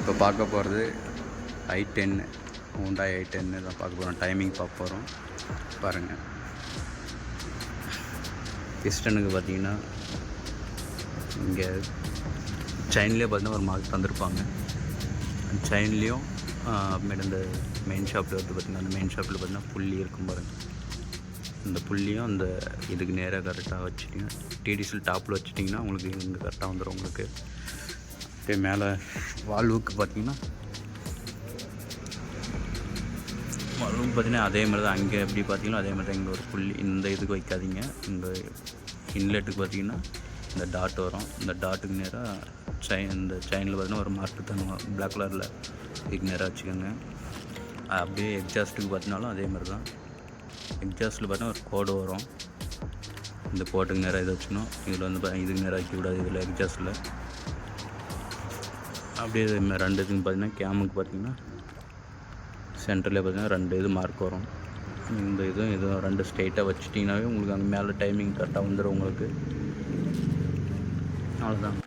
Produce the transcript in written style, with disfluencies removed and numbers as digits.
இப்போ பார்க்க போகிறது i10 Hyundai i10 தான் பார்க்க போகிறோம். டைமிங் பார்க்க போகிறோம். பாருங்கள், பிஸ்டனுக்கு பார்த்தீங்கன்னா இங்கே செயின்லேயே பார்த்தீங்கன்னா ஒரு மார்க் தந்திருப்பாங்க. செயின்லேயும் அப்புறமேட்டு இந்த மெயின் ஷாப்பில் வந்து பார்த்திங்கன்னா அந்த மெயின் ஷாப்பில் பார்த்தீங்கன்னா புள்ளி இருக்கும் பாருங்கள். இந்த புள்ளியும் அந்த இதுக்கு நேராக கரெக்டாக வச்சுட்டிங்க, டிடிசியில் டாப்பில் வச்சுட்டிங்கன்னா உங்களுக்கு இங்கே கரெக்டாக வந்துடும். உங்களுக்கு அப்படியே மேலே வால்வுக்கு பார்த்திங்கன்னா வால்வுக்கு பார்த்திங்கன்னா அதே மாதிரி தான். அங்கே எப்படி பார்த்தீங்கன்னா அதே மாதிரி தான் இங்கே ஒரு புள்ளி. இந்த இதுக்கு வைக்காதீங்க. இந்த இன்லெட்டுக்கு பார்த்திங்கன்னா இந்த டாட் வரும். இந்த டாட்டுக்கு நேராக இந்த செயினில் பார்த்திங்கன்னா ஒரு மார்க் தருவோம் பிளாக் கலரில், இதுக்கு நேராக வச்சுக்கோங்க. அப்படியே எக்ஸாஸ்ட்டுக்கு பார்த்தினாலும் அதே மாதிரி தான். எக்ஸாஸ்ட்டில் பார்த்தீங்கன்னா ஒரு கோடு வரும். இந்த கோட்டுக்கு நேராக இதை வச்சுக்கணும். இதில் வந்து இதுக்கு நேராக வைக்கக்கூடாது. இதில் எக்ஸாஸ்ட்டில் அப்படியே ரெண்டு இதுக்கு பார்த்திங்கன்னா கேமுக்கு பார்த்திங்கன்னா சென்டரில் பார்த்திங்கன்னா ரெண்டு இது மார்க் வரும். இந்த இதுவும் ரெண்டு ஸ்ட்ரெயிட்டாக வச்சுட்டிங்கனாவே உங்களுக்கு அங்கே மேலே டைமிங் கரெக்டாக வந்துடும் உங்களுக்கு. அவ்வளோதான்.